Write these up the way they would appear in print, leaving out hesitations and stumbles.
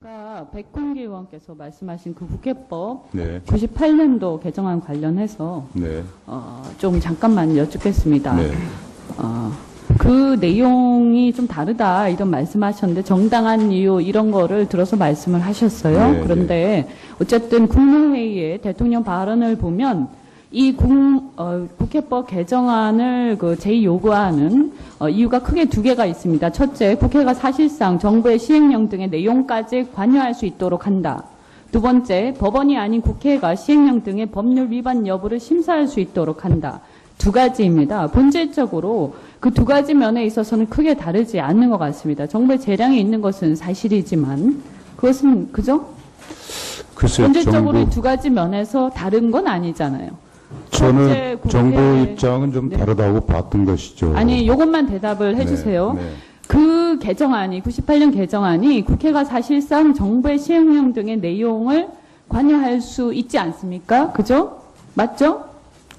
아까 백군기 의원께서 말씀하신 그 국회법 네. 98년도 개정안 관련해서 네. 좀 잠깐만 여쭙겠습니다. 네. 그 내용이 좀 다르다 이런 말씀하셨는데 정당한 이유 이런 거를 들어서 말씀을 하셨어요. 네, 그런데 어쨌든 국무회의에 대통령 발언을 보면 이 국회법 개정안을 제2요구하는 이유가 크게 두 개가 있습니다. 첫째, 국회가 사실상 정부의 시행령 등의 내용까지 관여할 수 있도록 한다. 두 번째, 법원이 아닌 국회가 시행령 등의 법률 위반 여부를 심사할 수 있도록 한다. 두 가지입니다. 본질적으로 그 두 가지 면에 있어서는 크게 다르지 않는 것 같습니다. 정부의 재량이 있는 것은 사실이지만 그것은 그죠? 글쎄요, 본질적으로 이 두 가지 면에서 다른 건 아니잖아요. 저는 정부 입장은 좀 다르다고 봤던 것이죠. 아니, 이것만 대답을 해주세요. 네, 네. 그 개정안이 98년 개정안이 국회가 사실상 정부의 시행령 등의 내용을 관여할 수 있지 않습니까? 그죠? 맞죠?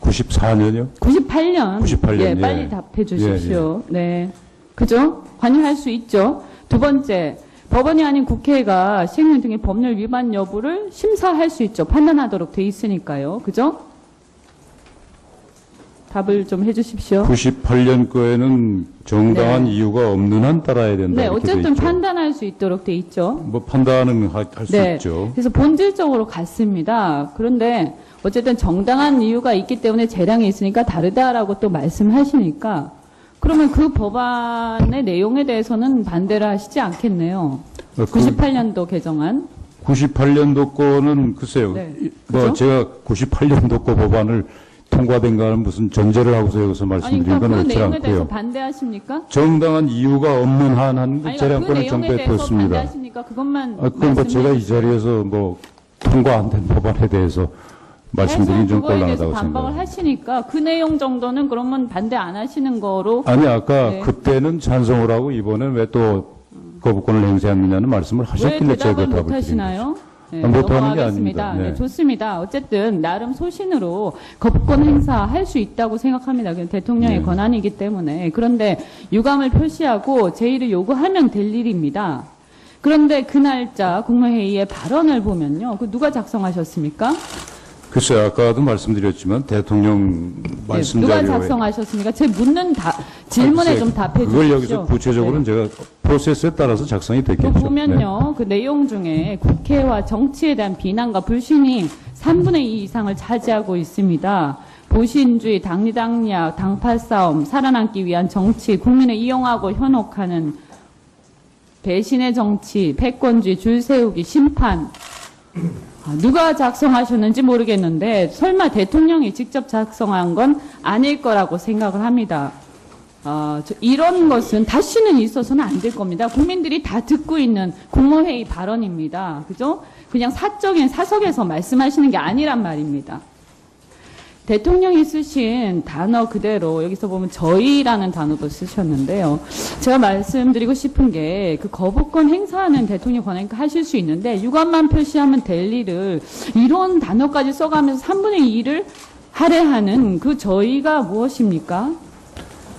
94년이요? 98년. 98년, 예, 예. 빨리 답해 주십시오. 네. 그죠? 관여할 수 있죠. 두 번째, 법원이 아닌 국회가 시행령 등의 법률 위반 여부를 심사할 수 있죠. 판단하도록 돼 있으니까요. 그죠? 답을 좀 해주십시오. 98년 거에는 정당한 네. 이유가 없는 한 따라야 된다. 네, 이렇게 돼 어쨌든 있죠. 판단할 수 있도록 돼 있죠. 뭐 판단은 할 수 네. 있죠. 그래서 본질적으로 같습니다. 그런데 어쨌든 정당한 이유가 있기 때문에 재량이 있으니까 다르다라고 또 말씀하시니까 그러면 그 법안의 내용에 대해서는 반대를 하시지 않겠네요. 98년도 개정안. 98년도 거는 글쎄요. 네. 뭐 그죠? 제가 98년도 거 법안을 통과된가는 무슨 전제를 하고서 여기서 아니, 말씀드린 그러니까 건 그 그렇지 내용에 대해서 않고요. 반대하십니까? 정당한 이유가 없는 한 아니, 그 재량권을 내용에 정부에 대해서 뒀습니다. 반대하십니까? 그것만 그건 뭐 제가 이 자리에서 뭐 통과 안 된 법안에 대해서 말씀드린 좀 그거에 대해서 곤란하다고 반박을 생각합니다. 하시니까 그 내용 정도는 그러면 반대 안 하시는 거로 아니 아까 네. 그때는 찬성을 하고 이번엔 왜 또 거부권을 행사했느냐는 말씀을 왜 하셨길래 제가 대답을 답을 못 드린 하시나요? 네, 못하는 게 넘어가겠습니다. 아닙니다. 네, 네. 좋습니다. 어쨌든 나름 소신으로 거부권 행사할 수 있다고 생각합니다. 그냥 대통령의 네. 권한이기 때문에. 그런데 유감을 표시하고 제의를 요구하면 될 일입니다. 그런데 그 날짜 국무회의의 발언을 보면요. 그 누가 작성하셨습니까? 글쎄요, 아까도 말씀드렸지만 대통령 말씀 누가 자료에 작성하셨습니까? 제 묻는 질문에 글쎄, 좀 답해 주십시오. 그걸 여기서 구체적으로는 제가 프로세스에 따라서 작성이 됐겠죠. 또 보면요, 그 내용 중에 국회와 정치에 대한 비난과 불신이 3분의 2 이상을 차지하고 있습니다. 보신주의, 당리당략, 당파 싸움, 살아남기 위한 정치, 국민을 이용하고 현혹하는 배신의 정치, 패권주의, 줄 세우기, 심판. 누가 작성하셨는지 모르겠는데 설마 대통령이 직접 작성한 건 아닐 거라고 생각을 합니다. 이런 것은 다시는 있어서는 안 될 겁니다. 국민들이 다 듣고 있는 국무회의 발언입니다. 그죠? 그냥 사적인 사석에서 말씀하시는 게 아니란 말입니다. 대통령이 쓰신 단어 그대로 여기서 보면 저희라는 단어도 쓰셨는데요. 제가 말씀드리고 싶은 게 그 거부권 행사하는 대통령 권한이니까 하실 수 있는데 유감만 표시하면 될 일을 이런 단어까지 써가면서 3분의 2를 할애하는 그 저희가 무엇입니까?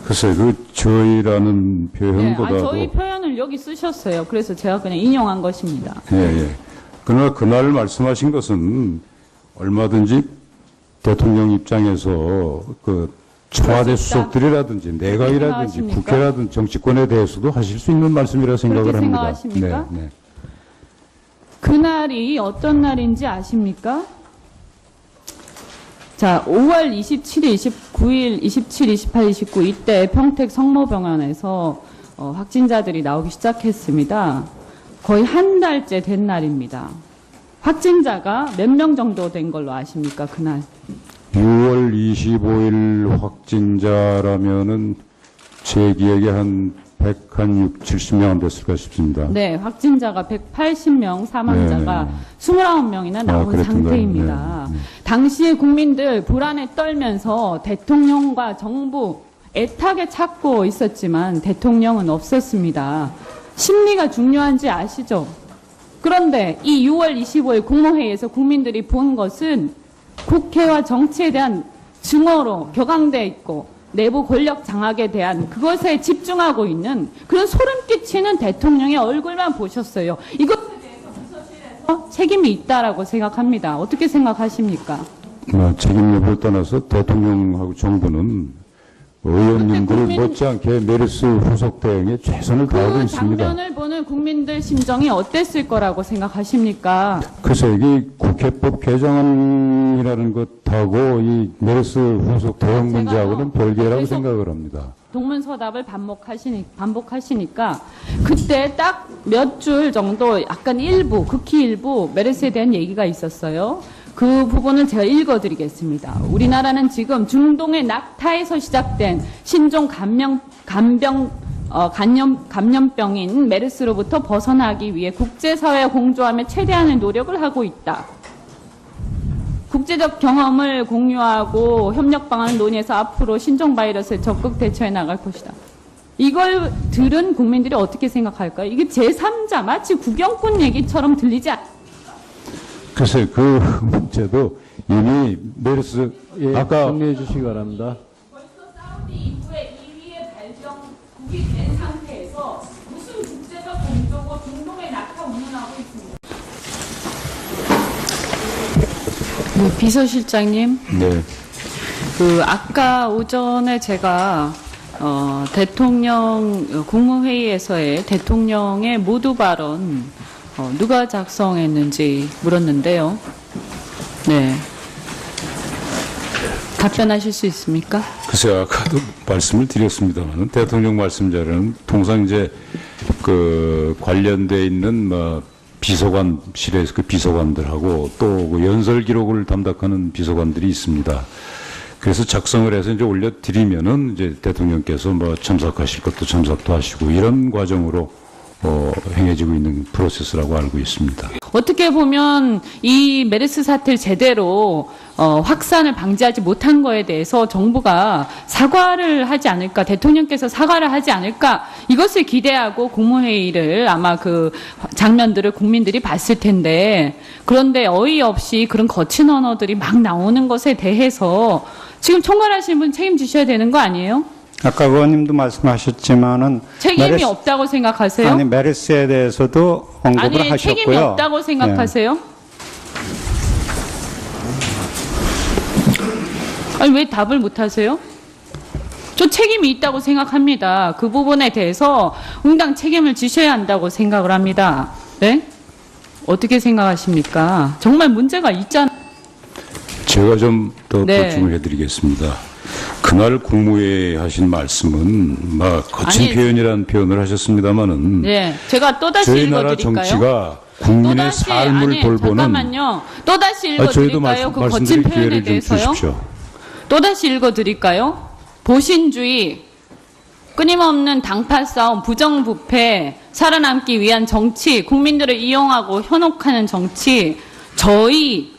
글쎄, 그 저희라는 표현보다도 저희 표현을 여기 쓰셨어요. 그래서 제가 그냥 인용한 것입니다. 예. 그러나 그날 말씀하신 것은 얼마든지 대통령 입장에서 그 청와대 수석들이라든지 내각이라든지 생각하십니까? 국회라든지 정치권에 대해서도 하실 수 있는 말씀이라 생각을 그렇게 합니다. 생각하십니까? 네. 그날이 어떤 날인지 아십니까? 자, 5월 27일, 29일, 27, 28, 29 이때 평택 성모병원에서 확진자들이 나오기 시작했습니다. 거의 한 달째 된 날입니다. 확진자가 몇 명 정도 된 걸로 아십니까, 그날? 6월 25일 확진자라면은 제 기억에 한 70명 안 됐을까 싶습니다. 네, 확진자가 180명, 사망자가 네. 29명이나 나온 그랬던가요? 상태입니다. 네. 당시에 국민들 불안에 떨면서 대통령과 정부 애타게 찾고 있었지만 대통령은 없었습니다. 심리가 중요한지 아시죠? 그런데 이 6월 25일 국무회의에서 국민들이 본 것은 국회와 정치에 대한 증오로 격앙돼 있고 내부 권력 장악에 대한 그것에 집중하고 있는 그런 소름 끼치는 대통령의 얼굴만 보셨어요. 이것에 대해서 책임이 있다라고 생각합니다. 어떻게 생각하십니까? 책임 여부를 떠나서 대통령하고 정부는 의원님들 국민- 못지않게 메르스 후속 대응에 최선을 다하고 그 있습니다. 장면을 보는 국민들 심정이 어땠을 거라고 생각하십니까? 글쎄, 이게 국회법 개정안이라는 것하고 이 메르스 후속 대응 제가 문제하고는 별개라고 계속 생각을 합니다. 동문서답을 반복하시니까 그때 딱 몇 줄 정도 약간 일부, 극히 일부 메르스에 대한 얘기가 있었어요. 그 부분을 제가 읽어드리겠습니다. 우리나라는 지금 중동의 낙타에서 시작된 신종 감염병인 메르스로부터 벗어나기 위해 국제사회와 공조하며 최대한의 노력을 하고 있다. 국제적 경험을 공유하고 협력 방안을 논의해서 앞으로 신종 바이러스에 적극 대처해 나갈 것이다. 이걸 들은 국민들이 어떻게 생각할까요? 이게 제3자 마치 구경꾼 얘기처럼 들리지 않습니까? 글쎄, 그 문제도 이미 메르스, 아까 정리해 주시기 바랍니다. 벌써 사우디 이후에 2위의 발병국이 된 상태에서 무슨 국제적 공조고 중동의 낙타 운운하고 있습니다. 비서실장님, 네. 아까 오전에 제가 대통령 국무회의에서의 대통령의 모두 발언 누가 작성했는지 물었는데요. 네. 답변하실 수 있습니까? 글쎄, 아까도 말씀을 드렸습니다만, 대통령 말씀 자료는 통상 이제 그 관련돼 있는 비서관실에서 그 비서관들하고 또 그 연설 기록을 담당하는 비서관들이 있습니다. 그래서 작성을 해서 이제 올려드리면은 이제 대통령께서 참석하실 것도 참석도 하시고 이런 과정으로 행해지고 있는 프로세스라고 알고 있습니다. 어떻게 보면 이 메르스 사태를 제대로 확산을 방지하지 못한 거에 대해서 정부가 사과를 하지 않을까, 대통령께서 사과를 하지 않을까, 이것을 기대하고 국무회의를 아마 그 장면들을 국민들이 봤을 텐데, 그런데 어이없이 그런 거친 언어들이 막 나오는 것에 대해서 지금 총괄하시는 분 책임지셔야 되는 거 아니에요? 아까 의원님도 말씀하셨지만은 책임이 없다고 생각하세요? 아니 메르스에 대해서도 언급을 아니, 하셨고요. 책임이 없다고 생각하세요? 아니, 왜 답을 못 하세요? 저 책임이 있다고 생각합니다. 그 부분에 대해서 응당 책임을 지셔야 한다고 생각을 합니다. 네? 어떻게 생각하십니까? 정말 문제가 있잖아요. 제가 좀 더 네. 보충을 해드리겠습니다. 그날 국무회의 하신 말씀은 거친 아니, 표현이라는 표현을 하셨습니다마는 네, 제가 또다시 저희 나라 읽어드릴까요? 정치가 국민의 또다시, 삶을 아니, 돌보는 잠깐만요. 또다시 저희도 읽어드릴까요? 그 거친 말씀드릴 표현에 기회를 좀 대해서요? 주십시오. 또다시 읽어드릴까요? 보신주의, 끊임없는 당파 싸움, 부정부패, 살아남기 위한 정치, 국민들을 이용하고 현혹하는 정치, 저희,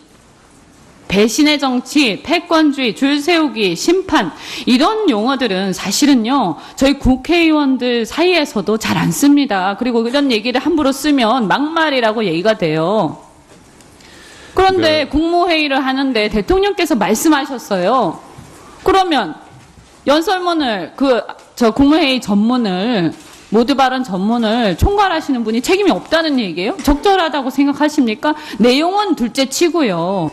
배신의 정치, 패권주의, 줄 세우기, 심판, 이런 용어들은 사실은요, 저희 국회의원들 사이에서도 잘 안 씁니다. 그리고 이런 얘기를 함부로 쓰면 막말이라고 얘기가 돼요. 그런데 네. 국무회의를 하는데 대통령께서 말씀하셨어요. 그러면 연설문을 국무회의 전문을 모두 발언 전문을 총괄하시는 분이 책임이 없다는 얘기예요? 적절하다고 생각하십니까? 내용은 둘째 치고요.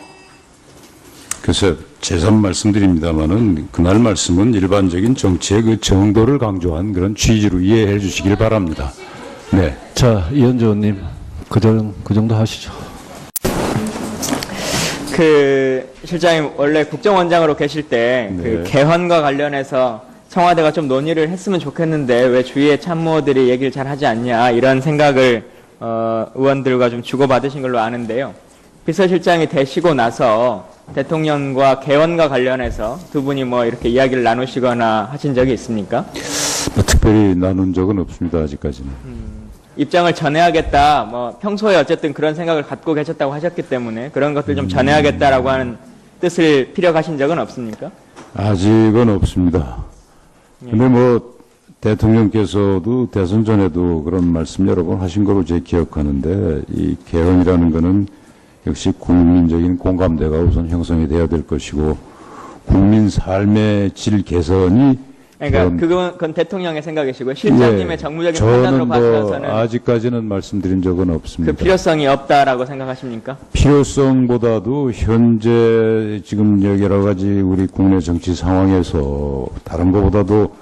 그래서 재산 말씀드립니다마는 그날 말씀은 일반적인 정치의 그 정도를 강조한 그런 취지로 이해해 주시길 바랍니다. 네. 자, 이현주 의원님, 그 정도 하시죠. 실장님 원래 국정원장으로 계실 때 그 네. 개헌과 관련해서 청와대가 좀 논의를 했으면 좋겠는데 왜 주위의 참모들이 얘기를 잘 하지 않냐 이런 생각을 의원들과 좀 주고받으신 걸로 아는데요. 비서실장이 되시고 나서 대통령과 개헌과 관련해서 두 분이 이렇게 이야기를 나누시거나 하신 적이 있습니까? 특별히 나눈 적은 없습니다. 아직까지는. 입장을 전해야겠다. 평소에 어쨌든 그런 생각을 갖고 계셨다고 하셨기 때문에 그런 것들 좀 전해야겠다라고 하는 뜻을 피력하신 적은 없습니까? 아직은 없습니다. 근데 대통령께서도 대선 전에도 그런 말씀 여러 번 하신 걸로 제 기억하는데 이 개헌이라는 거는 역시 국민적인 공감대가 우선 형성이 돼야 될 것이고 국민 삶의 질 개선이 그러니까 그건 대통령의 생각이시고요. 실장님의 정무적인 판단으로 저는 뭐 봐서는 아직까지는 말씀드린 적은 그 없습니다. 필요성이 없다라고 생각하십니까? 필요성보다도 현재 지금 여러 가지 우리 국내 정치 상황에서 다른 것보다도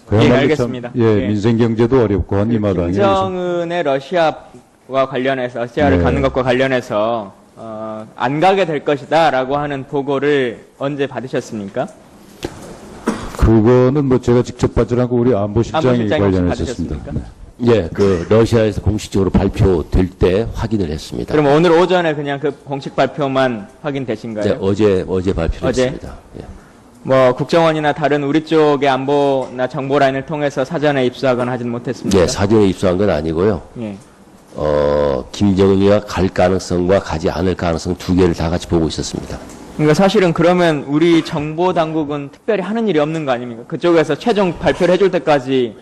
그야말로 알겠습니다. 참, 예, 예. 민생 경제도 어렵고 한 이 마당에 김정은의 러시아와 관련해서 러시아를 네. 가는 것과 관련해서 안 가게 될 것이다라고 하는 보고를 언제 받으셨습니까? 그거는 뭐 제가 직접 받지 않고 우리 안보실장이 안보실장이 혹시 관련했었습니다. 받으셨습니까? 예, 그 러시아에서 공식적으로 발표될 때 확인을 했습니다. 그럼 오늘 오전에 그냥 그 공식 발표만 확인되신가요? 네, 어제 발표를 어제? 했습니다. 예. 뭐 국정원이나 다른 우리 쪽의 안보나 정보 라인을 통해서 사전에 입수하거나 하진 못했습니다. 예, 사전에 입수한 건 아니고요. 예. 김정은이가 갈 가능성과 가지 않을 가능성 두 개를 다 같이 보고 있었습니다. 그러니까 사실은 그러면 우리 정보 당국은 특별히 하는 일이 없는 거 아닙니까? 그쪽에서 최종 발표를 해줄 때까지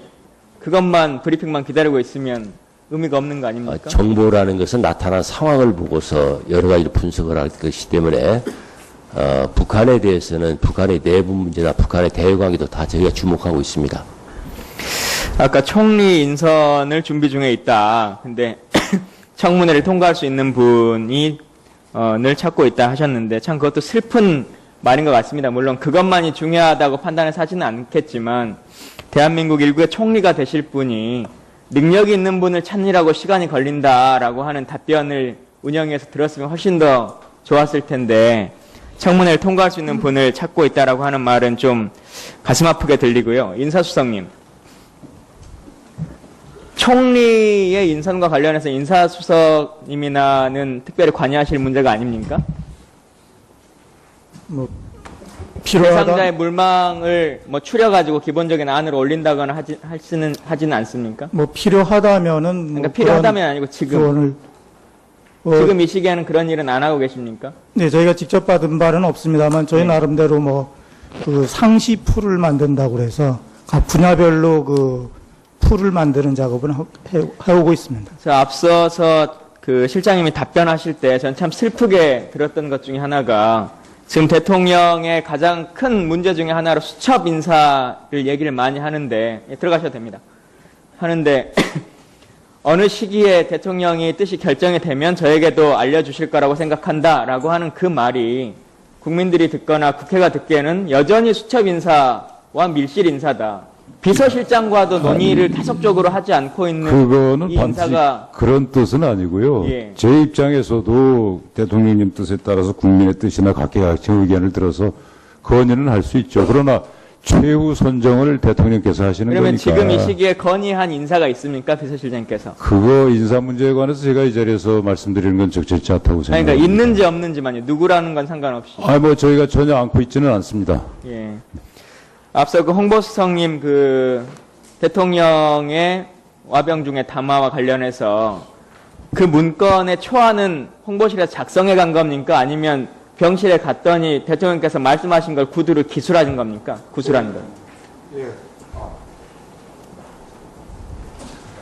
그것만 브리핑만 기다리고 있으면 의미가 없는 거 아닙니까? 정보라는 것은 나타난 상황을 보고서 여러 가지로 분석을 할 것이기 때문에 북한에 대해서는 북한의 내부 문제나 북한의 대외 관계도 다 저희가 주목하고 있습니다. 아까 총리 인선을 준비 중에 있다. 근데 청문회를 통과할 수 있는 분이 늘 찾고 있다 하셨는데 참 그것도 슬픈 말인 것 같습니다. 물론 그것만이 중요하다고 판단해서 하지는 않겠지만 대한민국 일국의 총리가 되실 분이 능력이 있는 분을 찾느라고 시간이 걸린다라고 하는 답변을 운영위에서 들었으면 훨씬 더 좋았을 텐데 청문회를 통과할 수 있는 분을 찾고 있다라고 하는 말은 좀 가슴 아프게 들리고요. 인사수석님. 총리의 인선과 관련해서 인사수석님이나는 특별히 관여하실 문제가 아닙니까? 뭐 필요하다. 대상자의 물망을 뭐 추려가지고 기본적인 안으로 올린다거나 하지는 않습니까? 뭐 필요하다면은 뭐 그러니까 필요하다면 아니고 지금 조언을 지금 이 시기에는 그런 일은 안 하고 계십니까? 네, 저희가 직접 받은 바는 없습니다만 저희 네. 나름대로 뭐 그 상시 풀을 만든다고 그래서 각 분야별로 그 풀을 만드는 작업을 해오고 있습니다. 자, 앞서서 그 실장님이 답변하실 때 전 참 슬프게 들었던 것 중에 하나가 지금 대통령의 가장 큰 문제 중에 하나로 수첩 인사를 얘기를 많이 하는데 들어가셔도 됩니다. 하는데 어느 시기에 대통령이 뜻이 결정이 되면 저에게도 알려주실 거라고 생각한다라고 하는 그 말이 국민들이 듣거나 국회가 듣기에는 여전히 수첩 인사와 밀실 인사다. 비서실장과도 논의를 계속적으로 하지 않고 있는 그거는 이 반드시 인사가 그런 뜻은 아니고요. 예. 제 입장에서도 대통령님 뜻에 따라서 국민의 뜻이나 각계각층 의견을 들어서 건의는 할 수 있죠. 그러나 최후 선정을 대통령께서 하시는 그러면 거니까. 지금 이 시기에 건의한 인사가 있습니까? 비서실장님께서. 그거 인사 문제에 관해서 제가 이 자리에서 말씀드리는 건 적절치 않다고 아니, 생각합니다. 그러니까 있는지 없는지만요. 누구라는 건 상관없이. 뭐 저희가 전혀 안고 있지는 않습니다. 예. 앞서 그 홍보수석님 그 대통령의 와병 중에 담화와 관련해서 그 문건의 초안은 홍보실에서 작성해 간 겁니까? 아니면 병실에 갔더니 대통령께서 말씀하신 걸 구두로 기술하신 겁니까? 구술한 거.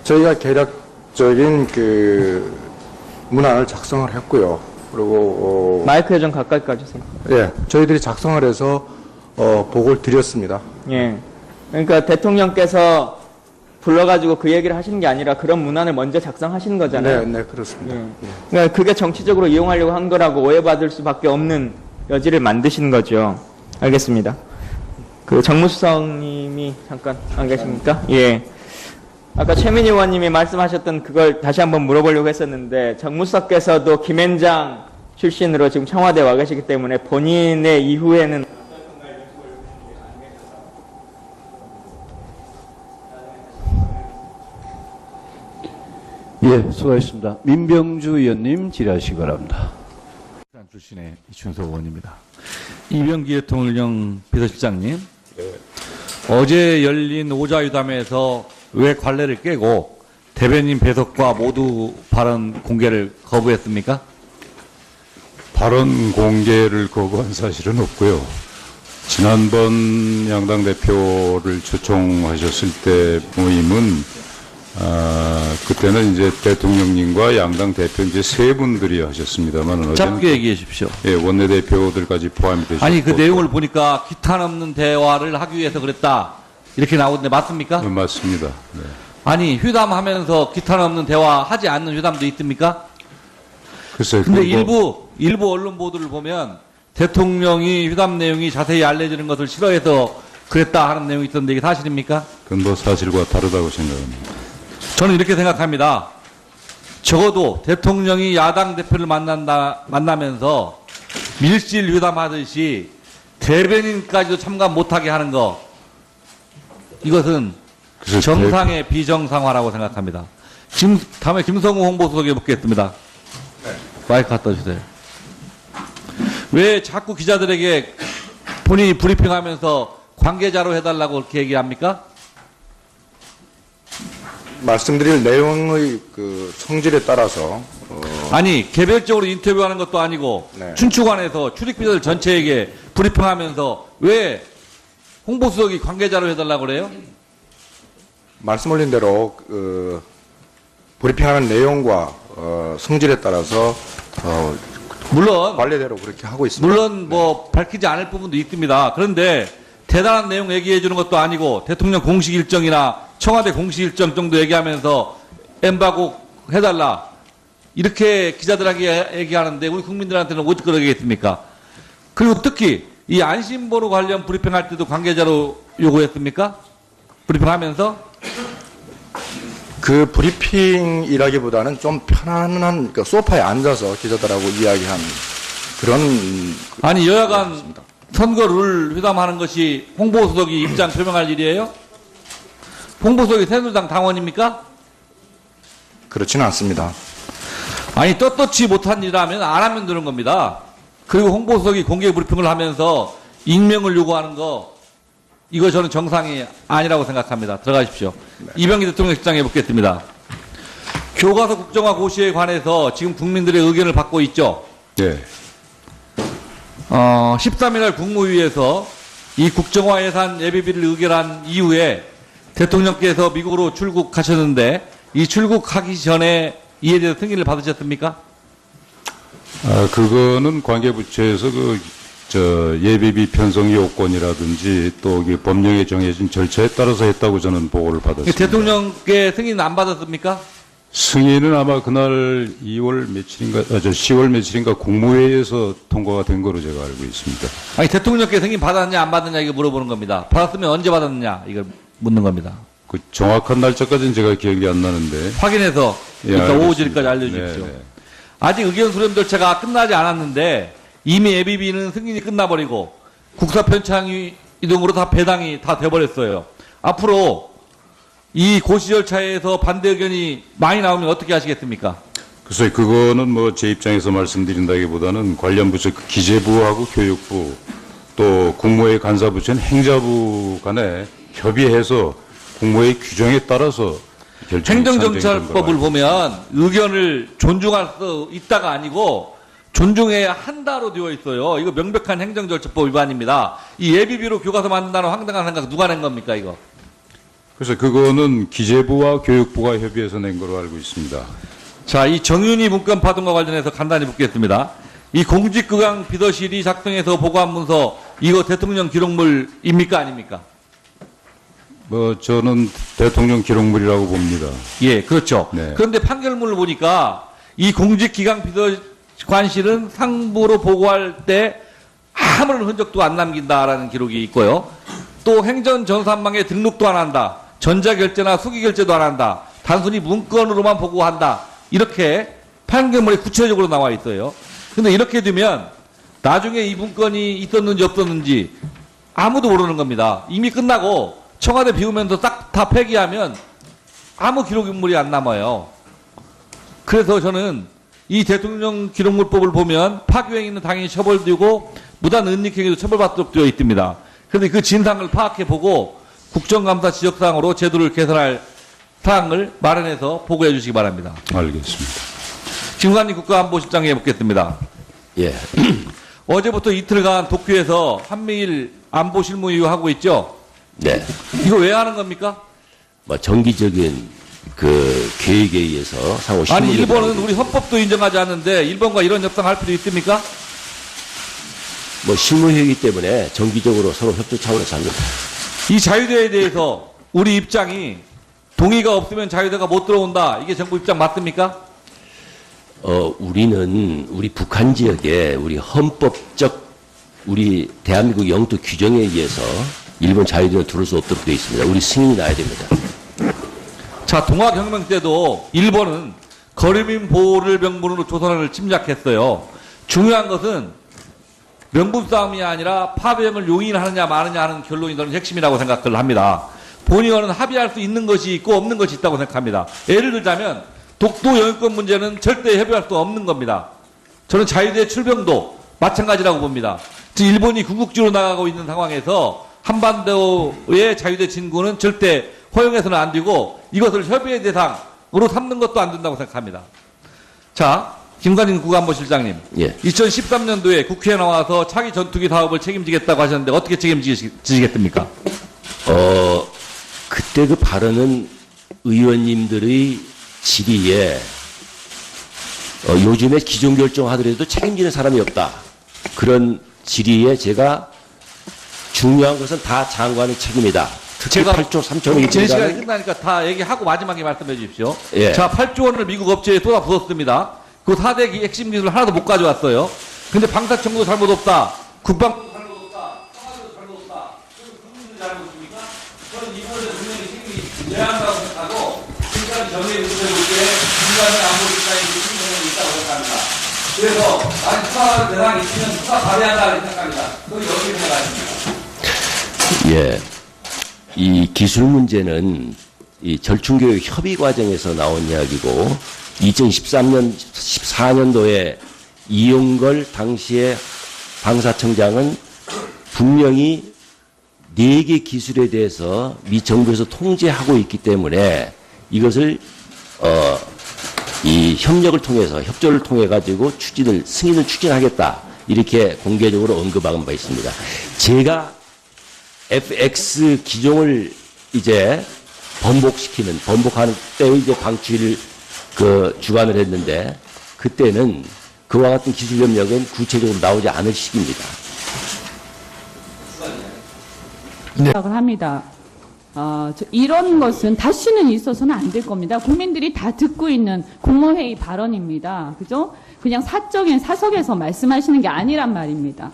저희가 개략적인 그 문안을 작성을 했고요. 그리고 마이크에 좀 가까이 가주세요. 예, 저희들이 작성을 해서 보고를 드렸습니다. 예. 그러니까 대통령께서 불러가지고 그 얘기를 하시는 게 아니라 그런 문안을 먼저 작성하신 거잖아요. 네, 네, 그렇습니다. 예. 그러니까 그게 정치적으로 이용하려고 한 거라고 오해받을 수밖에 없는 여지를 만드신 거죠. 알겠습니다. 그 정무수석님이 잠깐 안 계십니까? 예. 아까 최민희 의원님이 말씀하셨던 그걸 다시 한번 물어보려고 했었는데 정무수석께서도 김앤장 출신으로 지금 청와대에 와 계시기 때문에 본인의 이후에는 예, 수고하셨습니다. 민병주 의원님 질의하시기 바랍니다. 출신의 이춘석 의원입니다. 이병기 대통령 비서실장님, 어제 열린 오자유담에서 왜 관례를 깨고 대변인 배석과 모두 발언 공개를 거부했습니까? 발언 공개를 거부한 사실은 없고요. 지난번 양당 대표를 초청하셨을 때 모임은 그때는 이제 대통령님과 양당 대표 이제 세 분들이 하셨습니다만 짧게 얘기해 주십시오. 예, 원내대표들까지 포함이 되셨고 아니 그 내용을 보니까 기탄 없는 대화를 하기 위해서 그랬다 이렇게 나오는데 맞습니까? 맞습니다. 네. 아니 휴담하면서 기탄 없는 대화 하지 않는 휴담도 있습니까? 글쎄요. 근데 그거 뭐- 일부 언론 보도를 보면 대통령이 휴담 내용이 자세히 알려지는 것을 싫어해서 그랬다 하는 내용이 있던데 이게 사실입니까? 그건 뭐 사실과 다르다고 생각합니다. 저는 이렇게 생각합니다. 적어도 대통령이 야당 대표를 만나면서 밀실 휴담하듯이 대변인까지도 참가 못하게 하는 거 이것은 그래서 정상의 비정상화라고 생각합니다. 다음에 김성우 홍보수석에 묻겠습니다. 마이크 갖다 주세요. 왜 자꾸 기자들에게 본인이 브리핑하면서 관계자로 해달라고 그렇게 얘기합니까? 말씀드릴 내용의 그 성질에 따라서 아니 개별적으로 인터뷰하는 것도 아니고 네. 춘추관에서 출입기자들 전체에게 브리핑하면서 왜 홍보수석이 관계자로 해달라고 그래요? 말씀 올린 대로 브리핑하는 내용과 성질에 따라서 물론 관례대로 그렇게 하고 있습니다. 물론 뭐 밝히지 않을 부분도 있습니다. 그런데 대단한 내용 얘기해 주는 것도 아니고 대통령 공식 일정이나 청와대 공식 일정 정도 얘기하면서 엠바고 해달라 이렇게 기자들에게 얘기하는데 우리 국민들한테는 어떻게 그러겠습니까? 그리고 특히 이 안심번호 관련 브리핑할 때도 관계자로 요구했습니까? 브리핑하면서 그 브리핑이라기보다는 좀 편안한 그 소파에 앉아서 기자들하고 이야기하는 그런 아니 여야간 선거 룰 회담하는 것이 홍보수석이 입장 표명할 일이에요? 홍보수석이 새누리당 당원입니까? 그렇지는 않습니다. 아니 떳떳이 못한 일이라면 안 하면 되는 겁니다. 그리고 홍보수석이 공개 브리핑을 하면서 익명을 요구하는 거 이거 저는 정상이 아니라고 생각합니다. 들어가십시오. 이병기 대통령 실장에 묻겠습니다. 교과서 국정화 고시에 관해서 지금 국민들의 의견을 받고 있죠. 예. 13일날 국무위에서 이 국정화 예산 예비비를 의결한 이후에 대통령께서 미국으로 출국하셨는데 이 출국하기 전에 이에 대해서 승인을 받으셨습니까? 그거는 관계부처에서 예비비 편성 요건이라든지 또 법령에 정해진 절차에 따라서 했다고 저는 보고를 받았습니다. 대통령께 승인 안 받았습니까? 승인은 아마 그날 10월 며칠인가 국무회의에서 통과가 된 거로 제가 알고 있습니다. 아니 대통령께 승인 받았냐 안 받았냐 이거 물어보는 겁니다. 받았으면 언제 받았느냐 이걸 묻는 겁니다. 그 정확한 날짜까지는 제가 기억이 안 나는데. 확인해서 예, 일단 오후 알겠습니다. 질까지 알려주십시오. 네, 네. 아직 의견 수렴 절차가 끝나지 않았는데 이미 예비비는 승인이 끝나버리고 국사 편찬 이동으로 다 배당이 다 돼버렸어요. 앞으로 이 고시 절차에서 반대 의견이 많이 나오면 어떻게 하시겠습니까? 그래서 그거는 뭐 제 입장에서 말씀드린다기보다는 관련 부처 기재부하고 교육부 또 국무회의 간사부처는 행자부 간에 협의해서 국무회의 규정에 따라서 행정정찰법을 보면 의견을 존중할 수 있다가 아니고 존중해야 한다로 되어 있어요. 이거 명백한 행정절차법 위반입니다. 이 예비비로 교과서 만든다는 황당한 생각 누가 낸 겁니까 이거? 그래서 그거는 기재부와 교육부가 협의해서 낸 거로 알고 있습니다. 자, 이 정윤희 문건 파동과 관련해서 간단히 묻겠습니다. 이 공직기강 비서실이 작성해서 보고한 문서 이거 대통령 기록물입니까 아닙니까? 뭐 저는 대통령 기록물이라고 봅니다. 예, 그렇죠. 네. 그런데 판결문을 보니까 이 공직기강 비서관실은 상부로 보고할 때 아무런 흔적도 안 남긴다라는 기록이 있고요. 또 행정전산망에 등록도 안 한다. 전자결제나 수기결제도 안 한다. 단순히 문건으로만 보고한다. 이렇게 판결문에 구체적으로 나와 있어요. 근데 이렇게 되면 나중에 이 문건이 있었는지 없었는지 아무도 모르는 겁니다. 이미 끝나고 청와대 비우면서 싹 다 폐기하면 아무 기록물이 안 남아요. 그래서 저는 이 대통령 기록물법을 보면 파기행위는 당연히 처벌되고 무단 은닉행위도 처벌받도록 되어 있습니다. 그런데 그 진상을 파악해보고 국정감사 지적사항으로 제도를 개선할 사항을 마련해서 보고해 주시기 바랍니다. 알겠습니다. 김관희 국가안보실장에 묻겠습니다. 예. 어제부터 이틀간 도쿄에서 한미일 안보실무회의 하고 있죠? 네. 이거 왜 하는 겁니까? 뭐 정기적인 그 계획에 의해서 상호 아니 실무를 일본은 하고 우리 헌법도 인정하지 않는데 일본과 이런 협상할 필요 있습니까? 뭐 실무회의이기 때문에 정기적으로 서로 협조 차원에서 합니다. 이 자유대에 대해서 우리 입장이 동의가 없으면 자유대가 못 들어온다. 이게 정부 입장 맞습니까? 우리는 우리 북한 지역에 우리 헌법적 우리 대한민국 영토 규정에 의해서 일본 자유대는 들어올 수 없도록 되어 있습니다. 우리 승인이 나야 됩니다. 자, 동학혁명 때도 일본은 거리민 보호를 명분으로 조선을 침략했어요. 중요한 것은 명분 싸움이 아니라 파병을 용인하느냐 마느냐 하는 결론이 저는 핵심이라고 생각을 합니다. 본의원은 합의할 수 있는 것이 있고 없는 것이 있다고 생각합니다. 예를 들자면 독도 영유권 문제는 절대 협의할 수 없는 겁니다. 저는 자유대 출병도 마찬가지라고 봅니다. 즉 일본이 구국주로 나가고 있는 상황에서 한반도의 자유대 진군은 절대 허용해서는 안 되고 이것을 협의의 대상으로 삼는 것도 안 된다고 생각합니다. 자, 김관진 국안보실장님. 예. 2013년도에 국회에 나와서 차기 전투기 사업을 책임지겠다고 하셨는데 어떻게 책임지시겠습니까? 그때 그 발언은 의원님들의 질의에 요즘에 기존 결정하더라도 책임지는 사람이 없다. 그런 질의에 제가 중요한 것은 다 장관의 책임이다. 특히 제가 8조 3천억 제 시간이 끝나니까 다 얘기하고 마지막에 말씀해 주십시오. 예. 자, 8조 원을 미국 업체에 쏟아부었습니다. 그 4대 핵심 기술 하나도 못 가져왔어요. 근데 방사청도 잘못 없다. 국방부도 잘못 없다. 청와대도 잘못 없다. 그리고 국민도 잘못입니까? 저는 이번에 분명히 책임이 제한다고 생각하고 지금까지 전에 의견을 볼 때 중간에 안보기사에 책임이 있다고 생각합니다. 그래서 나는 수사 대상이 있으면 수사 발휘한다고 생각합니다. 그건 어떻게 생각하십니까? 예. 이 기술 문제는 이 절충교육 협의 과정에서 나온 이야기고 2013년, 14년도에 이용걸 당시의 방사청장은 분명히 4개 기술에 대해서 미 정부에서 통제하고 있기 때문에 이것을 이 협력을 통해서 협조를 통해 가지고 승인을 추진하겠다 이렇게 공개적으로 언급한 바 있습니다. 제가 FX 기종을 이제 번복하는 때 이제 방출을 주관을 했는데 그때는 그와 같은 기술 협력은 구체적으로 나오지 않을 시기입니다. 생각을 합니다. 이런 것은 다시는 있어서는 안 될 겁니다. 국민들이 다 듣고 있는 국무회의 발언입니다. 그죠? 그냥 사적인 사석에서 말씀하시는 게 아니란 말입니다.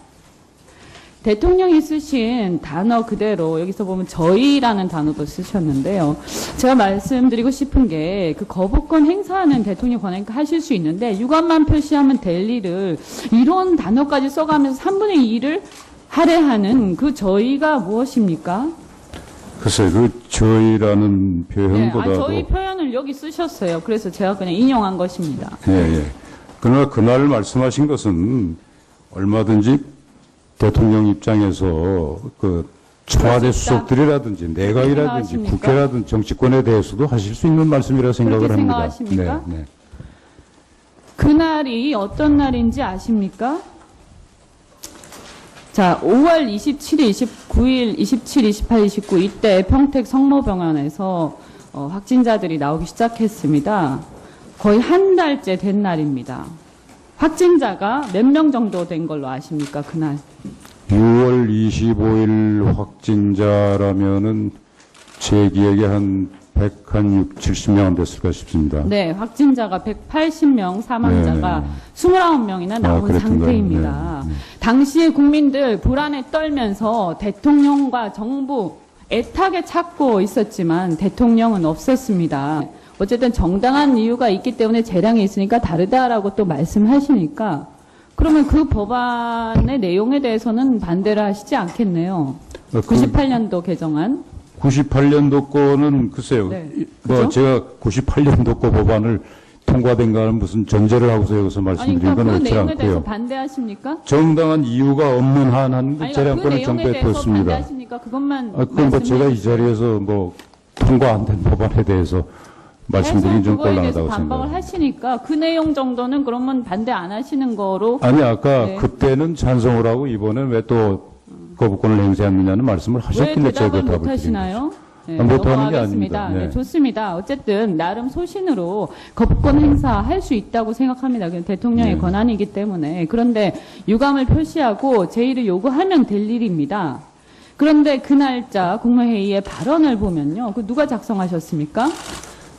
대통령이 쓰신 단어 그대로 여기서 보면 저희라는 단어도 쓰셨는데요. 제가 말씀드리고 싶은 게 그 거부권 행사하는 대통령 권한이니까 하실 수 있는데 유감만 표시하면 될 일을 이런 단어까지 써가면서 3분의 2를 할애하는 그 저희가 무엇입니까? 글쎄요, 그 저희라는 표현보다도. 저희 표현을 여기 쓰셨어요. 그래서 제가 그냥 인용한 것입니다. 예. 그러나 그날 말씀하신 것은 얼마든지 대통령 입장에서 그 청와대 수석들이라든지 내각이라든지 생각하십니까? 국회라든지 정치권에 대해서도 하실 수 있는 말씀이라 생각을 그렇게 합니다. 생각하십니까? 네. 그날이 어떤 날인지 아십니까? 자, 5월 27일, 29일, 27, 28, 29 이때 평택 성모병원에서 확진자들이 나오기 시작했습니다. 거의 한 달째 된 날입니다. 확진자가 몇 명 정도 된 걸로 아십니까, 그날? 6월 25일 확진자라면은 제 기억에 한 70명 안 됐을까 싶습니다. 네, 확진자가 180명, 사망자가 네. 29명이나 나온 그랬던가요? 상태입니다. 네. 당시에 국민들 불안에 떨면서 대통령과 정부 애타게 찾고 있었지만 대통령은 없었습니다. 어쨌든 정당한 이유가 있기 때문에 재량이 있으니까 다르다라고 또 말씀하시니까 그러면 그 법안의 내용에 대해서는 반대를 하시지 않겠네요. 98년도 개정안. 98년도 거는 글쎄요. 네. 뭐 그죠? 제가 98년도 거 법안을 통과된가는 무슨 전제를 하고서 여기서 아니, 말씀드린 그러니까 건 그 없지 내용에 대해서 않고요. 반대하십니까? 정당한 이유가 없는 한은 아니, 그 재량권을 내용에 정부에 대해서 뒀습니다. 반대하십니까? 그것만 그건 뭐 제가 이 말씀해 자리에서 뭐 통과 안 된 법안에 대해서 말씀드린 좀 그거에 대해서 곤란하다고 반박을 생각합니다. 하시니까 그 내용 정도는 그러면 반대 안 하시는 거로 아니 아까 네. 그때는 찬성을 하고 이번엔 왜 또 거부권을 행사했느냐는 말씀을 왜 하셨길래 제가 대답을 답을 못 드린 하시나요? 네, 못하는 게 넘어가겠습니다. 아닙니다. 네. 네, 좋습니다. 어쨌든 나름 소신으로 거부권 행사할 수 있다고 생각합니다. 그건 대통령의 네. 권한이기 때문에. 그런데 유감을 표시하고 제의를 요구하면 될 일입니다. 그런데 그 날짜 국무회의의 발언을 보면요. 그 누가 작성하셨습니까?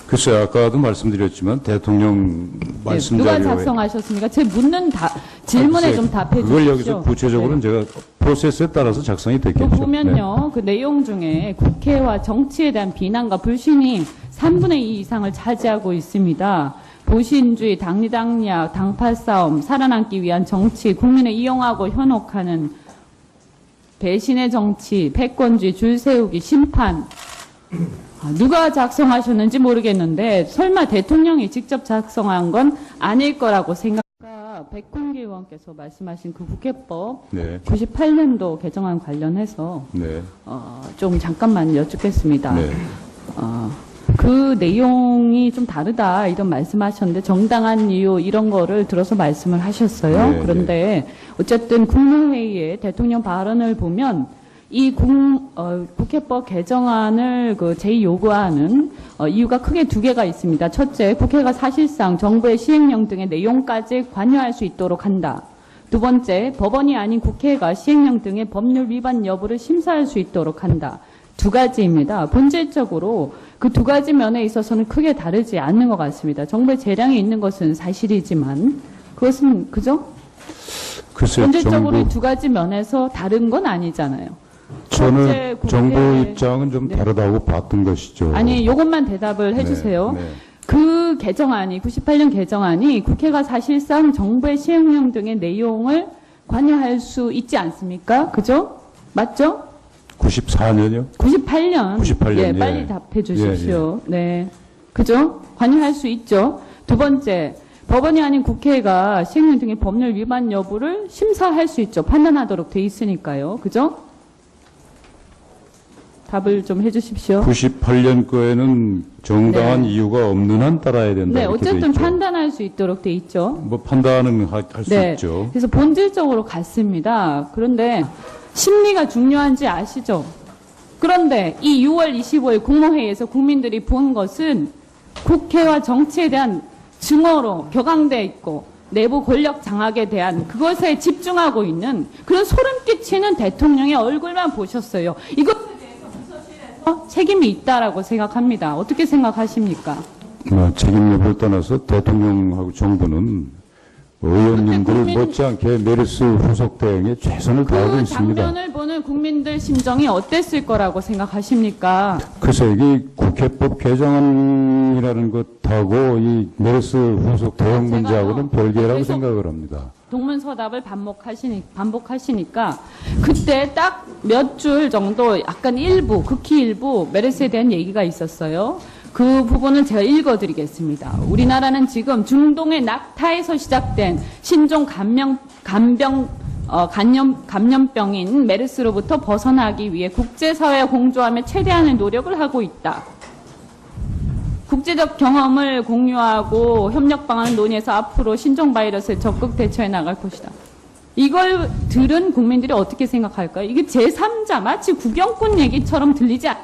글쎄요, 아까도 말씀드렸지만 대통령 말씀 누가 자료에 작성하셨습니까? 제 묻는 질문에 좀 답해 주십시오. 그걸 여기서 구체적으로는 제가 프로세스에 따라서 작성이 됐겠죠. 또 보면요, 그 내용 중에 국회와 정치에 대한 비난과 불신이 3분의 2 이상을 차지하고 있습니다. 보신주의, 당리당략, 당파 싸움, 살아남기 위한 정치, 국민을 이용하고 현혹하는 배신의 정치, 패권주의, 줄 세우기, 심판. 누가 작성하셨는지 모르겠는데 설마 대통령이 직접 작성한 건 아닐 거라고 생각합니다. 백군기 의원께서 말씀하신 그 국회법 네. 98년도 개정안 관련해서 네. 좀 잠깐만 여쭙겠습니다. 네. 그 내용이 좀 다르다 이런 말씀하셨는데 정당한 이유 이런 거를 들어서 말씀을 하셨어요. 네, 그런데 어쨌든 국무회의에 대통령 발언을 보면 이 국회법 개정안을 제2요구하는 이유가 크게 두 개가 있습니다. 첫째, 국회가 사실상 정부의 시행령 등의 내용까지 관여할 수 있도록 한다. 두 번째, 법원이 아닌 국회가 시행령 등의 법률 위반 여부를 심사할 수 있도록 한다. 두 가지입니다. 본질적으로 그 두 가지 면에 있어서는 크게 다르지 않는 것 같습니다. 정부의 재량이 있는 것은 사실이지만 그것은 그죠? 글쎄요, 본질적으로 이 두 가지 면에서 다른 건 아니잖아요. 저는 국회- 정부 입장은 좀 네. 다르다고 봤던 것이죠. 아니, 요것만 대답을 해주세요. 네, 네. 그 개정안이, 98년 개정안이 국회가 사실상 정부의 시행령 등의 내용을 관여할 수 있지 않습니까? 그죠? 맞죠? 94년이요? 98년. 98년, 예, 예. 빨리 답해 주십시오. 네. 그죠? 관여할 수 있죠. 두 번째, 법원이 아닌 국회가 시행령 등의 법률 위반 여부를 심사할 수 있죠. 판단하도록 돼 있으니까요. 그죠? 답을 좀 해주십시오. 98년 거에는 정당한 네. 이유가 없는 한 따라야 된다. 네, 이렇게 돼 어쨌든 있죠. 판단할 수 있도록 돼 있죠. 뭐 판단은 할 수 네. 있죠. 그래서 본질적으로 같습니다. 그런데 심리가 중요한지 아시죠? 그런데 이 6월 25일 국무회의에서 국민들이 본 것은 국회와 정치에 대한 증오로 격앙돼 있고 내부 권력 장악에 대한 그것에 집중하고 있는 그런 소름 끼치는 대통령의 얼굴만 보셨어요. 이것에 대해서 비서실에서 책임이 있다라고 생각합니다. 어떻게 생각하십니까? 책임 여부를 떠나서 대통령하고 정부는 의원님들 국민- 못지않게 메르스 후속 대응에 최선을 다하고 그 있습니다. 장면을 보는 국민들 심정이 어땠을 거라고 생각하십니까? 글쎄 이게 국회법 개정안이라는 것하고 이 메르스 후속 대응 제가요, 문제하고는 별개라고 계속 생각을 합니다. 동문서답을 반복하시니까 그때 딱 몇 줄 정도 약간 일부 극히 일부 메르스에 대한 얘기가 있었어요. 그 부분을 제가 읽어드리겠습니다. 우리나라는 지금 중동의 낙타에서 시작된 신종 감염병인 메르스로부터 벗어나기 위해 국제사회와 공조하며 최대한의 노력을 하고 있다. 국제적 경험을 공유하고 협력 방안을 논의해서 앞으로 신종 바이러스에 적극 대처해 나갈 것이다. 이걸 들은 국민들이 어떻게 생각할까요? 이게 제3자 마치 구경꾼 얘기처럼 들리지 않...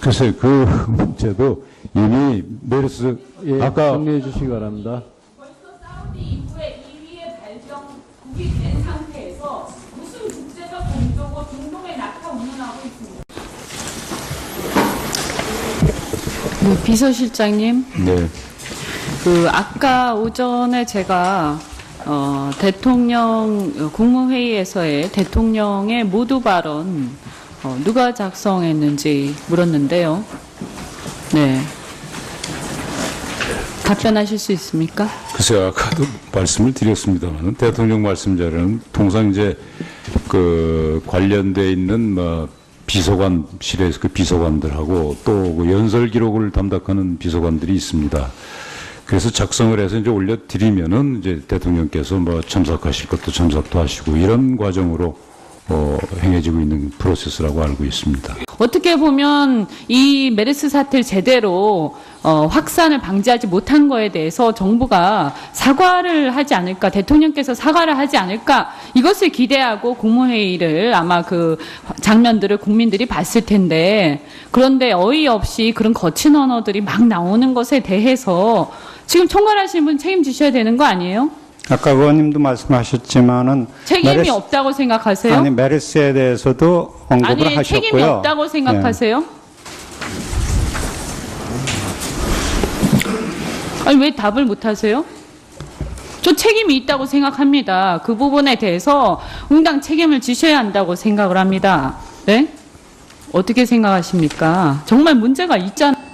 글쎄 그 문제도 이미 메르스 예, 아까 정리해 주시기 바랍니다. 벌써 사우디 이후에 2위의 발병국이 된 상태에서 무슨 국제적 공조고 중동의 낙타 운운하고 있습니다. 비서실장님, 네. 아까 오전에 제가 대통령 국무회의에서의 대통령의 모두 발언 누가 작성했는지 물었는데요. 네. 답변하실 수 있습니까? 글쎄 아까도 말씀을 드렸습니다만 대통령 말씀 자료는 통상 이제 그 관련돼 있는 비서관실에서 그 비서관들하고 또 그 연설 기록을 담당하는 비서관들이 있습니다. 그래서 작성을 해서 이제 올려드리면은 이제 대통령께서 참석하실 것도 참석도 하시고 이런 과정으로 행해지고 있는 프로세스라고 알고 있습니다. 어떻게 보면 이 메르스 사태를 제대로 확산을 방지하지 못한 거에 대해서 정부가 사과를 하지 않을까, 대통령께서 사과를 하지 않을까, 이것을 기대하고 국무회의를 아마 그 장면들을 국민들이 봤을 텐데, 그런데 어이없이 그런 거친 언어들이 막 나오는 것에 대해서 지금 총괄하시는 분 책임지셔야 되는 거 아니에요? 아까 의원님도 말씀하셨지만은 책임이 없다고 생각하세요? 아니 메르스에 대해서도 언급을 아니, 하셨고요. 책임이 없다고 생각하세요? 아니, 왜 답을 못 하세요? 저 책임이 있다고 생각합니다. 그 부분에 대해서 응당 책임을 지셔야 한다고 생각을 합니다. 네? 어떻게 생각하십니까? 정말 문제가 있잖아요.